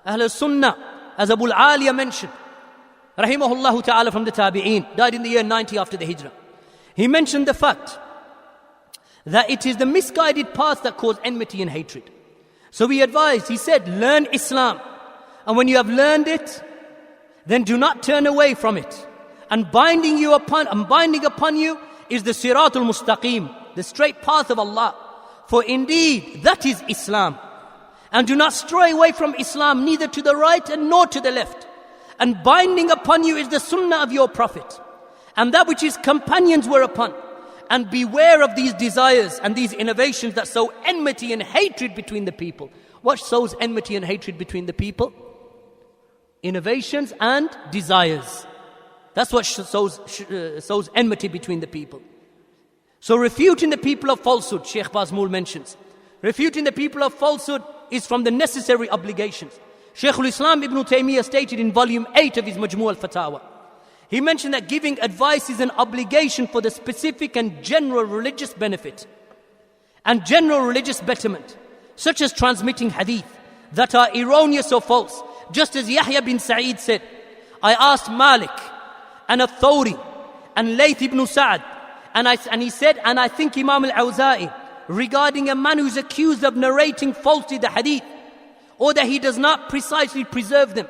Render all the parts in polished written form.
Ahl Sunnah, as Abu al-Aliya mentioned, rahimahullah ta'ala, from the Tabi'een, died in the year 90 after the Hijrah. He mentioned the fact that it is the misguided paths that cause enmity and hatred. So he advised, he said, learn Islam. And when you have learned it, then do not turn away from it. And binding upon you is the Siratul Mustaqim, the straight path of Allah. For indeed, that is Islam. And do not stray away from Islam, neither to the right and nor to the left. And binding upon you is the Sunnah of your Prophet, and that which his companions were upon. And beware of these desires and these innovations that sow enmity and hatred between the people. What sows enmity and hatred between the people? Innovations and desires. That's what sows enmity between the people. So refuting the people of falsehood, Shaykh Bazmul mentions, refuting the people of falsehood is from the necessary obligations. Shaykh al-Islam Ibn Taymiyyah stated in volume 8 of his Majmu' al-Fatawa, he mentioned that giving advice is an obligation for the specific and general religious benefit and general religious betterment, such as transmitting hadith that are erroneous or false. Just as Yahya bin Sa'id said, I asked Malik and al-Thawri and Layth ibn Sa'ad, and he said, and I think Imam al-Awza'i, regarding a man who's accused of narrating falsely the hadith, or that he does not precisely preserve them.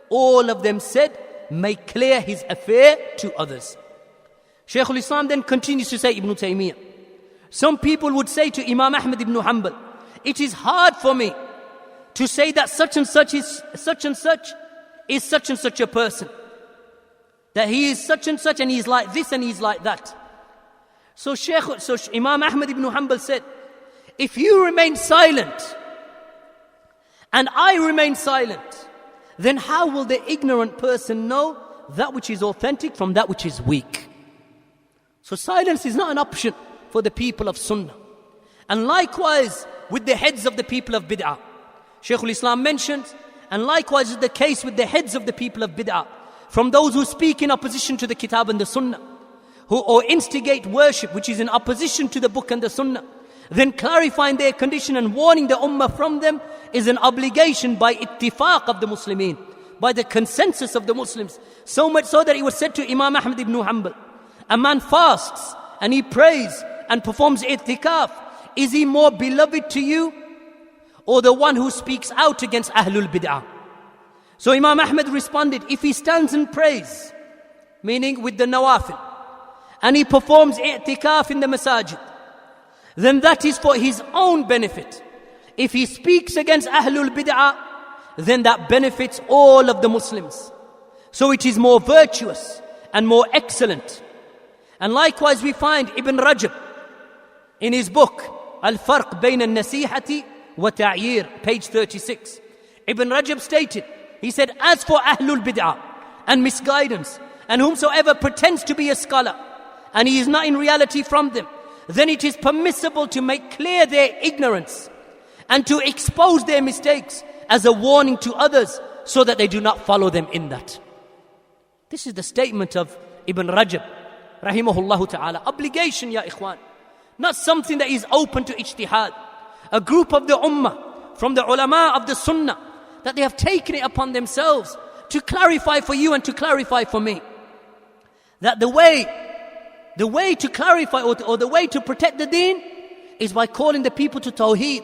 All of them said, make clear his affair to others. Shaykh al-Islam then continues to say, Ibn Taymiyyah, some people would say to Imam Ahmad ibn Hanbal, it is hard for me to say that such and such is such and such a person. That he is such and such, and he is like this and he is like that. So Imam Ahmad ibn Hanbal said, if you remain silent and I remain silent, then how will the ignorant person know that which is authentic from that which is weak? So silence is not an option for the people of Sunnah. And likewise with the heads of the people of Bid'ah. Shaykh al-Islam mentions, and likewise is the case with the heads of the people of Bid'ah, from those who speak in opposition to the Kitab and the Sunnah, or instigate worship which is in opposition to the Book and the Sunnah, then clarifying their condition and warning the Ummah from them is an obligation by ittifaq of the Muslimin, by the consensus of the Muslims. So much so that it was said to Imam Ahmad ibn Hanbal, a man fasts and he prays and performs i'tikaf. Is he more beloved to you, or the one who speaks out against Ahlul Bid'ah? So Imam Ahmad responded, if he stands and prays, meaning with the nawafil, and he performs i'tikaf in the masajid, then that is for his own benefit. If he speaks against Ahlul Bid'ah, then that benefits all of the Muslims. So it is more virtuous and more excellent. And likewise we find Ibn Rajab in his book Al-Farq Bayn al-Nasihati wa Ta'yir, page 36. Ibn Rajab stated, he said, as for Ahlul Bid'ah and misguidance, and whomsoever pretends to be a scholar, and he is not in reality from them, then it is permissible to make clear their ignorance and to expose their mistakes as a warning to others so that they do not follow them in that. This is the statement of Ibn Rajab, rahimahullah ta'ala. Obligation, ya ikhwan. Not something that is open to ijtihad. A group of the Ummah, from the ulama of the Sunnah, that they have taken it upon themselves to clarify for you and to clarify for me. That the way to clarify or the way to protect the deen is by calling the people to Tawheed,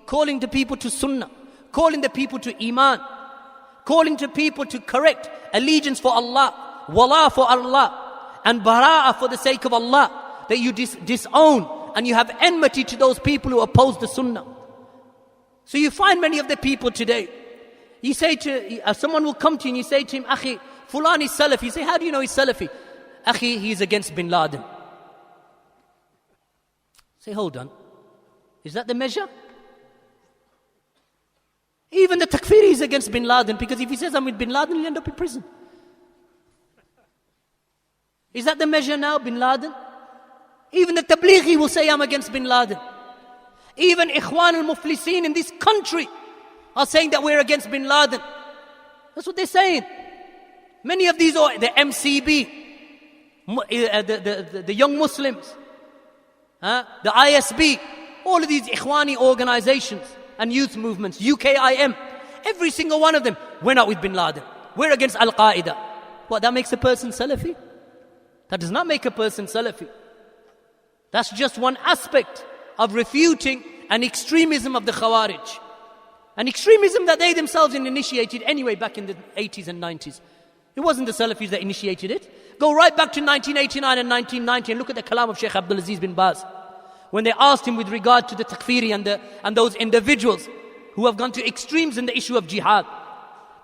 calling the people to Sunnah, calling the people to Iman, calling the people to correct allegiance for Allah, wala for Allah, and bara'ah for the sake of Allah, that you disown and you have enmity to those people who oppose the Sunnah. So you find many of the people today, you say to, someone will come to you and you say to him, Akhi, Fulan is Salafi. You say, how do you know he's Salafi? Akhi, he's against bin Laden. Say, hold on. Is that the measure? Even the Takfiri is against bin Laden, because if he says I'm with bin Laden, he'll end up in prison. Is that the measure now, bin Laden? Even the Tablighi will say I'm against bin Laden. Even Ikhwan al-Muflisin in this country are saying that we're against bin Laden. That's what they're saying. Many of these are the MCB, the Young Muslims, the ISB, all of these Ikhwani organizations and youth movements, UKIM, every single one of them, we're not with bin Laden, we're against al-Qaeda. What, that makes a person Salafi? That does not make a person Salafi. That's just one aspect of refuting an extremism of the Khawarij. An extremism that they themselves initiated anyway back in the 80s and 90s. It wasn't the Salafis that initiated it. Go right back to 1989 and 1990 and look at the kalam of Shaykh Abdul Aziz bin Baz. When they asked him with regard to the takfiri and those individuals who have gone to extremes in the issue of jihad,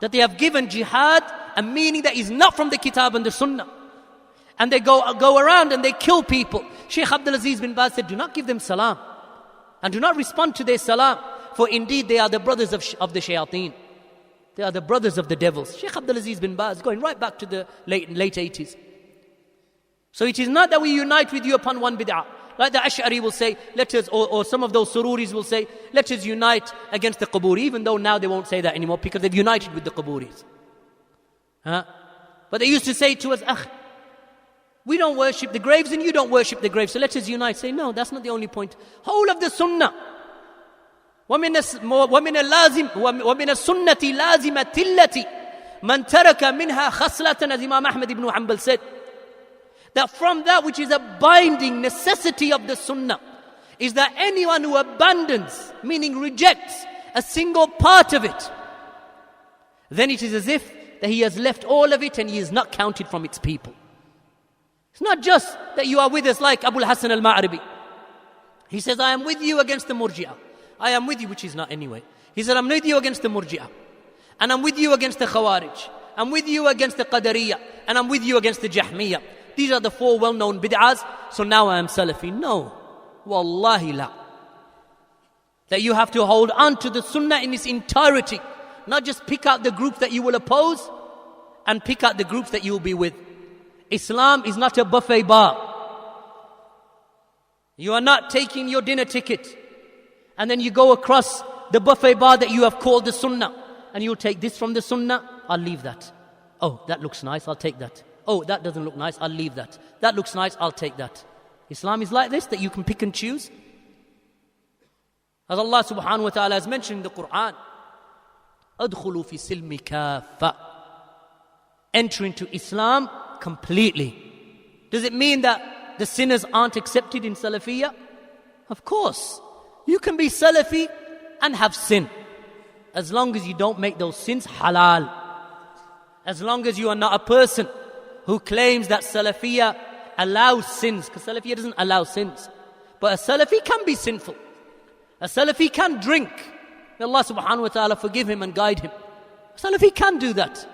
that they have given jihad a meaning that is not from the kitab and the sunnah. And they go around and they kill people. Shaykh Abdul Aziz bin Baz said, do not give them salam. And do not respond to their salam. For indeed they are the brothers of the shayateen. They are the brothers of the devils. Shaykh Abdul Aziz bin Baz, going right back to the late 80s. So it is not that we unite with you upon one bid'ah. Like the Ash'ari will say, let us, or some of those Sururis will say, let us unite against the Quburi, even though now they won't say that anymore because they've united with the Quburis. But they used to say to us, we don't worship the graves and you don't worship the graves, so let us unite. Say, no, that's not the only point. Whole of the Sunnah. وَمِنَ السُنَّةِ لَازِمَةِ الَّتِي مَنْ تَرَكَ مِنْهَا خَصْلَةً, as Imam Ahmad ibn Hanbal said, that from that which is a binding necessity of the Sunnah is that anyone who abandons, meaning rejects, a single part of it, then it is as if that he has left all of it and he is not counted from its people. It's not just that you are with us like Abu al-Hasan al-Ma'ribi. He says, I am with you against the Murji'ah. I am with you, which is not anyway. He said, I'm with you against the Murji'ah. And I'm with you against the Khawarij. I'm with you against the Qadariyah. And I'm with you against the Jahmiyyah. These are the four well-known bid'ahs. So now I am Salafi. No. Wallahi la. That you have to hold on to the Sunnah in its entirety. Not just pick out the group that you will oppose and pick out the groups that you will be with. Islam is not a buffet bar. You are not taking your dinner ticket and then you go across the buffet bar that you have called the Sunnah and you'll take this from the Sunnah, I'll leave that. Oh, that looks nice, I'll take that. Oh, that doesn't look nice, I'll leave that. That looks nice, I'll take that. Islam is like this, that you can pick and choose. As Allah subhanahu wa ta'ala has mentioned in the Quran, أَدْخُلُوا فِي سِلْمِ كَافَّةً. Enter into Islam completely. Does it mean that the sinners aren't accepted in Salafiyah? Of course. You can be Salafi and have sin, as long as you don't make those sins halal. As long as you are not a person who claims that Salafiyah allows sins, because Salafiyah doesn't allow sins. But a Salafi can be sinful. A Salafi can drink. May Allah subhanahu wa ta'ala forgive him and guide him. A Salafi can do that.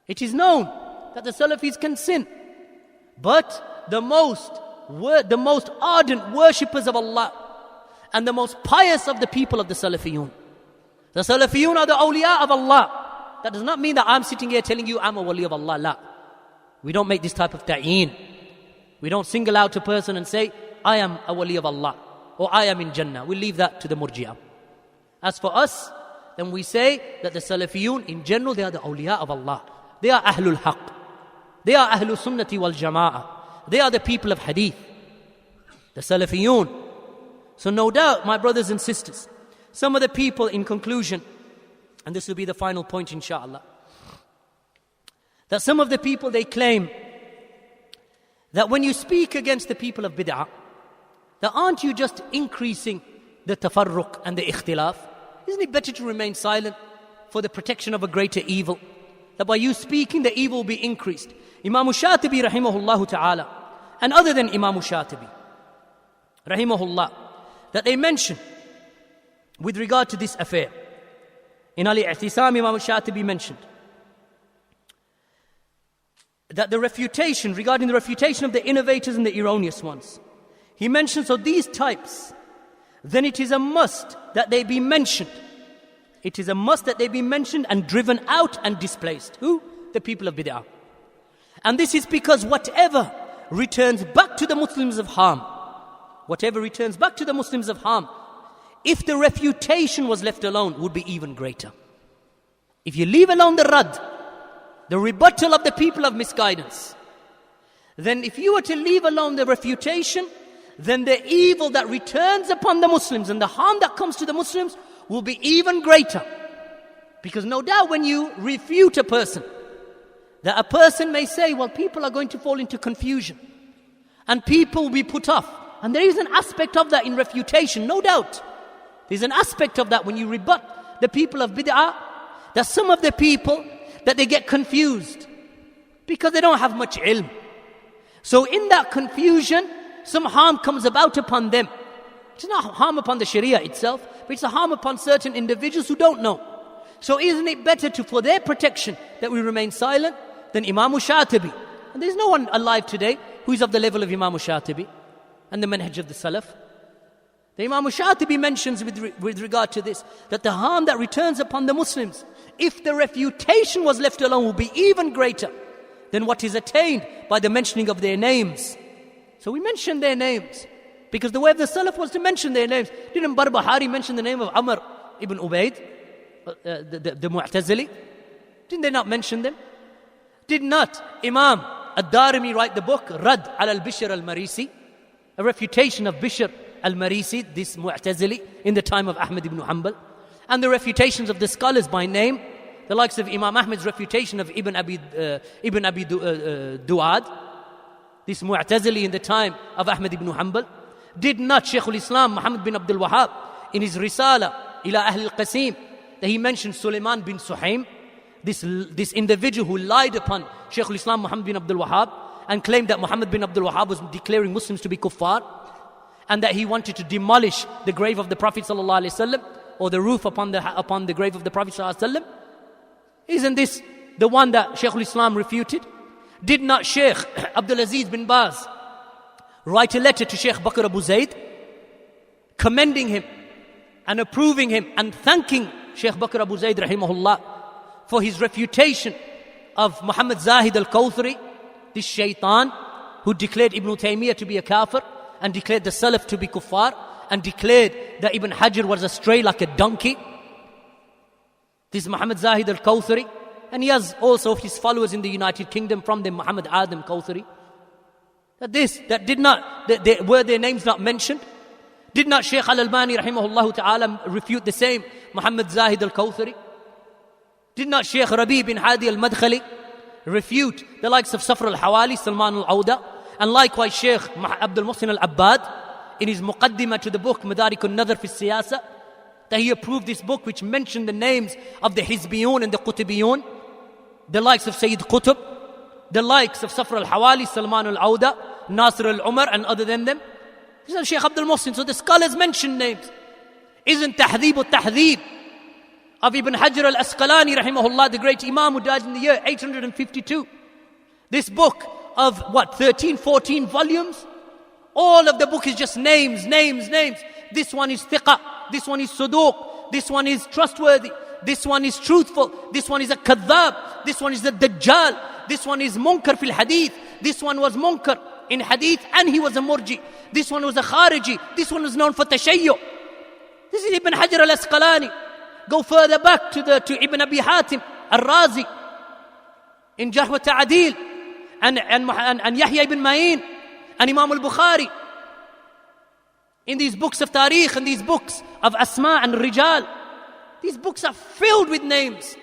It is known that the Salafis can sin. But the most ardent worshippers of Allah and the most pious of the people of the Salafiyun. The Salafiyun are the awliya of Allah. That does not mean that I'm sitting here telling you I'm a wali of Allah. La. We don't make this type of ta'een. We don't single out a person and say, I am a wali of Allah or I am in Jannah. We leave that to the Murji'ah. As for us, then we say that the Salafiyun in general, they are the awliya of Allah. They are Ahlul Haqq. They are Ahlul Sunnati wal Jama'ah. They are the people of Hadith. The Salafiyun. So no doubt, my brothers and sisters, some of the people in conclusion, and this will be the final point inshaAllah, that some of the people they claim that when you speak against the people of bid'ah, that aren't you just increasing the tafarruq and the ikhtilaf? Isn't it better to remain silent for the protection of a greater evil? That by you speaking, the evil will be increased. Imam Shatibi rahimahullah ta'ala, and other than Imam Shatibi rahimahullah, that they mention with regard to this affair. In Al-I'tisam, Imam Shatibi mentioned that the refutation, regarding the refutation of the innovators and the erroneous ones, he mentions of these types, then it is a must that they be mentioned. It is a must that they be mentioned and driven out and displaced. Who? The people of bid'ah. And this is because whatever returns back to the Muslims of harm, if the refutation was left alone, would be even greater. If you leave alone the rad, the rebuttal of the people of misguidance, then if you were to leave alone the refutation, then the evil that returns upon the Muslims and the harm that comes to the Muslims will be even greater. Because no doubt when you refute a person, that a person may say, well, people are going to fall into confusion and people will be put off. And there is an aspect of that in refutation, no doubt. There's an aspect of that when you rebut the people of bid'ah, that some of the people, that they get confused because they don't have much ilm. So in that confusion, some harm comes about upon them. It's not harm upon the Sharia itself, but it's a harm upon certain individuals who don't know. So isn't it better for their protection that we remain silent than Imam Shatibi? And there's no one alive today who is of the level of Imam Shatibi and the manhaj of the Salaf. The Imam Shatibi mentions with regard to this, that the harm that returns upon the Muslims, if the refutation was left alone, will be even greater than what is attained by the mentioning of their names. So we mention their names, because the way of the Salaf was to mention their names. Didn't Barbahari mention the name of Amr ibn Ubaid, the Mu'tazili? Didn't they not mention them? Did not Imam Ad-Darimi write the book Rad al-Bishr al-Marisi, a refutation of Bishr al-Marisi, this Mu'tazili, in the time of Ahmad ibn Hanbal? And the refutations of the scholars by name, the likes of Imam Ahmad's refutation of Ibn Abi Duad, this Mu'tazili in the time of Ahmad ibn Hanbal. Did not Shaykh al-Islam Muhammad bin Abdul Wahhab in his Risala ila Ahl al-Qasim, that he mentioned Sulaiman bin Suhaim, this individual who lied upon Shaykh al-Islam Muhammad bin Abdul Wahhab and claimed that Muhammad bin Abdul Wahhab was declaring Muslims to be kuffar, and that he wanted to demolish the grave of the Prophet sallallahu alaihi wasallam, or the roof upon the grave of the Prophet sallallahu alaihi wasallam. Isn't this the one that Shaykh al-Islam refuted? Did not Shaykh Abdul Aziz bin Baz write a letter to Shaykh Bakr Abu Zayd, commending him and approving him and thanking Shaykh Bakr Abu Zayd rahimahullah for his refutation of Muhammad Zahid al-Kawthari, this shaitan who declared Ibn Taymiyyah to be a kafir and declared the Salaf to be kuffar and declared that Ibn Hajar was astray like a donkey? This Muhammad Zahid al-Kawthari, and he has also his followers in the United Kingdom, from them Muhammad Adam Kawthari. Were their names not mentioned? Did not Shaykh al-Albani rahimahullah ta'ala refute the same Muhammad Zahid al-Kawthari? Did not Shaykh Rabi bin Hadi al-Madkhali refute the likes of Safr al-Hawali, Salman al-Awda, and likewise Shaykh Abdul Muhsin al-Abbad in his muqaddimah to the book Madarik al-Nadhr fi al-Siyasa, that he approved this book which mentioned the names of the Hizbiyun and the Qutbiyun, the likes of Sayyid Qutb, the likes of Safr al-Hawali, Salman al-Awda, Nasir al-Umar, and other than them. This is Shaykh Abdul Muhsin. So the scholars mention names. Isn't Tahdhib al-Tahdhib of Ibn Hajar al-Asqalani rahimahullah, the great Imam who died in the year 852, this book of 13, 14 volumes? All of the book is just names. This one is thiqa, this one is suduq, this one is trustworthy, this one is truthful, this one is a kadhab, this one is a dajjal, this one is munkar fil hadith, this one was munkar in hadith and he was a murji, this one was a khariji, this one was known for tashayyu. This is Ibn Hajar al-Asqalani. Go further back to Ibn Abi Hatim al-Razi in Jarh wa Ta'adil, and Yahya ibn Ma'in and Imam al-Bukhari in these books of Tariq and these books of Asma and Rijal. These books are filled with names.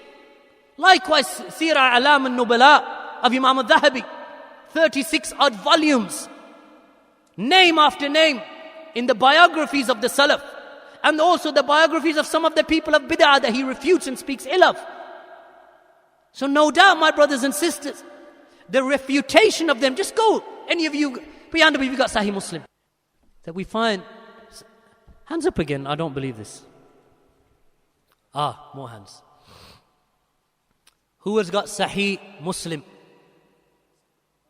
Likewise, Sirah Alam al-Nubala of Imam al-Dhahabi, 36 odd volumes, name after name, in the biographies of the Salaf, and also the biographies of some of the people of bid'ah that he refutes and speaks ill of. So no doubt, my brothers and sisters, the refutation of them, just go, any of you, beyond if you've got Sahih Muslim, that we find, hands up again, I don't believe this. More hands. Who has got Sahih Muslim?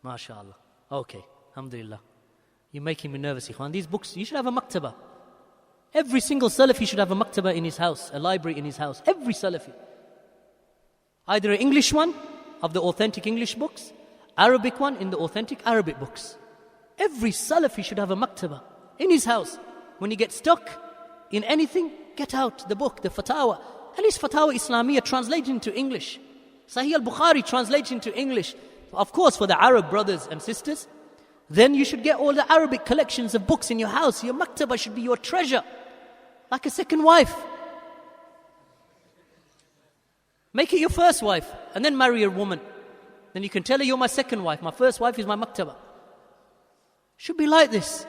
MashaAllah. Okay, alhamdulillah. You're making me nervous, Ikhwan. These books, you should have a maktaba. Every single Salafi should have a maktaba in his house, a library in his house. Every Salafi. Either an English one of the authentic English books, Arabic one in the authentic Arabic books. Every Salafi should have a maktaba in his house. When you get stuck in anything, get out the book, the Fatawa. At least Fatawa Islamiyah translated into English. Sahih al-Bukhari translated into English. Of course, for the Arab brothers and sisters, then you should get all the Arabic collections of books in your house. Your maktaba should be your treasure, like a second wife. Make it your first wife and then marry a woman. Then you can tell her, you're my second wife. My first wife is my maktaba. Should be like this.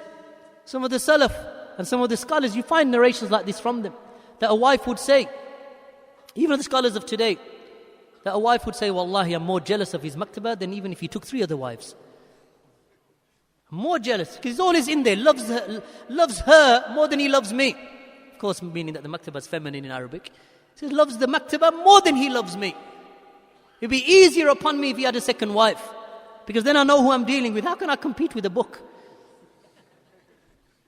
Some of the Salaf and some of the scholars, you find narrations like this from them. That a wife would say, even the scholars of today, that a wife would say, Wallahi, I'm more jealous of his maktaba than even if he took 3 other wives. I'm more jealous, because he's always in there, loves her more than he loves me. Of course, meaning that the maktaba is feminine in Arabic. He says, loves the maktaba more than he loves me. It'd be easier upon me if he had a second wife, because then I know who I'm dealing with. How can I compete with a book?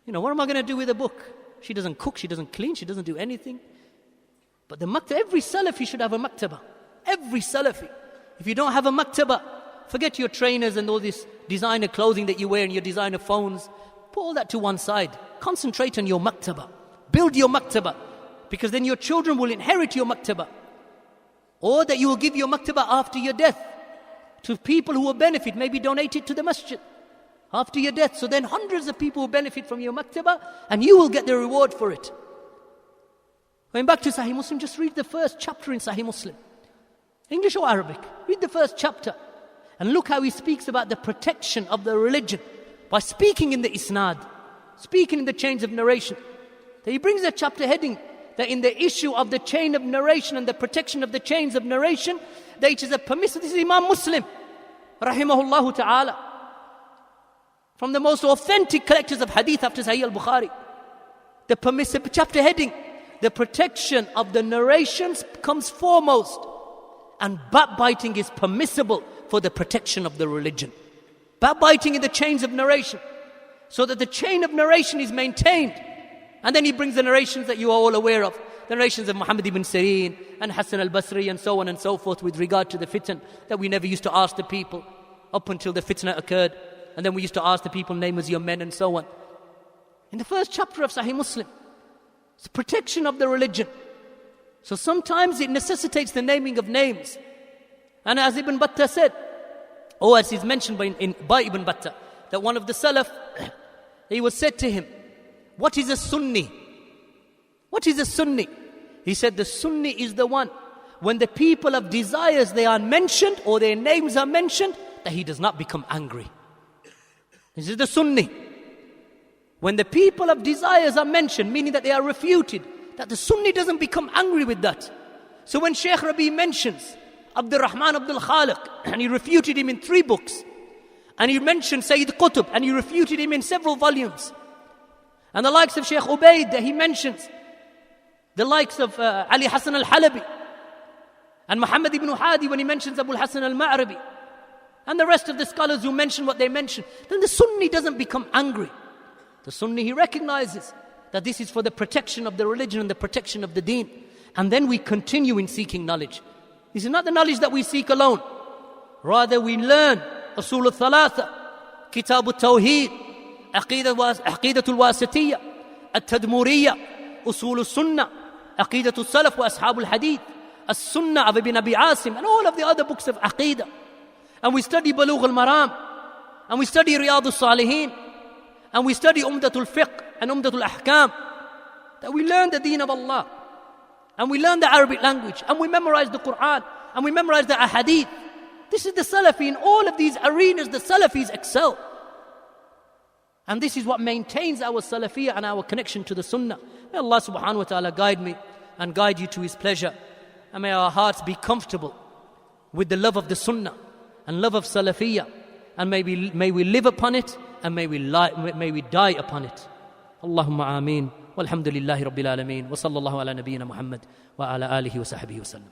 What am I going to do with a book? She doesn't cook, she doesn't clean, she doesn't do anything. But the maktaba, every Salafi should have a maktaba. Every Salafi. If you don't have a maktaba, forget your trainers and all this designer clothing that you wear and your designer phones. Put all that to one side. Concentrate on your maktaba. Build your maktaba. Because then your children will inherit your maktaba. Or that you will give your maktaba after your death to people who will benefit. Maybe donate it to the masjid after your death. So then hundreds of people will benefit from your maktaba and you will get the reward for it. Going back to Sahih Muslim, just read the first chapter in Sahih Muslim. English or Arabic. Read the first chapter. And look how he speaks about the protection of the religion by speaking in the isnad, speaking in the chains of narration. That he brings a chapter heading that in the issue of the chain of narration and the protection of the chains of narration, that it is a permissive. This is Imam Muslim, rahimahullah ta'ala, from the most authentic collectors of hadith after Sahih al-Bukhari. The permissive chapter heading, the protection of the narrations comes foremost, and backbiting is permissible for the protection of the religion. Backbiting in the chains of narration, so that the chain of narration is maintained. And then he brings the narrations that you are all aware of, the narrations of Muhammad ibn Sirin and Hassan al-Basri and so on and so forth, with regard to the fitn, that we never used to ask the people up until the fitna occurred. And then we used to ask the people, name us your men and so on. In the first chapter of Sahih Muslim, it's protection of the religion. So sometimes it necessitates the naming of names. And as Ibn Battah said, or as is mentioned by Ibn Battah, that one of the Salaf, he was said to him, what is a Sunni? What is a Sunni? He said, the Sunni is the one, when the people of desires, they are mentioned or their names are mentioned, that he does not become angry. This is the Sunni. When the people of desires are mentioned, meaning that they are refuted, that the Sunni doesn't become angry with that. So when Shaykh Rabi mentions Abdul Rahman Abdul Khaliq, and he refuted him in 3 books, and he mentioned Sayyid Qutb, and he refuted him in several volumes, and the likes of Shaykh Ubaid, that he mentions the likes of Ali Hassan al-Halabi, and Muhammad ibn Hadi when he mentions Abu al-Hasan al-Ma'rabi, and the rest of the scholars who mention what they mention, then the Sunni doesn't become angry. The Sunni, he recognizes that this is for the protection of the religion and the protection of the deen. And then we continue in seeking knowledge. This is not the knowledge that we seek alone. Rather, we learn Usul al-Thalatha, Kitab al-Tawheed, Aqidat al-Wasitiyya, At-Tadmuriyya, Usul al-Sunnah, Aqidat al-Salaf wa Ashab al-Hadith, As-Sunnah of Ibn Abi Asim, and all of the other books of Aqidah. And we study Bulugh al-Maram, and we study Riyadh al-Salihin, and we study Umdatul Fiqh and Umdatul Ahkam. That we learn the deen of Allah, and we learn the Arabic language, and we memorize the Quran, and we memorize the Ahadith. This is the Salafi. In all of these arenas, the Salafis excel. And this is what maintains our Salafiyah and our connection to the Sunnah. May Allah subhanahu wa ta'ala guide me and guide you to His pleasure. And may our hearts be comfortable with the love of the Sunnah and love of Salafiyah. And may we live upon it, and may we die upon it. Allahumma ameen. Walhamdulillahi Rabbil Alameen. Wa sallallahu ala nabiyyina Muhammad wa ala alihi wa sahbihi wa sallam.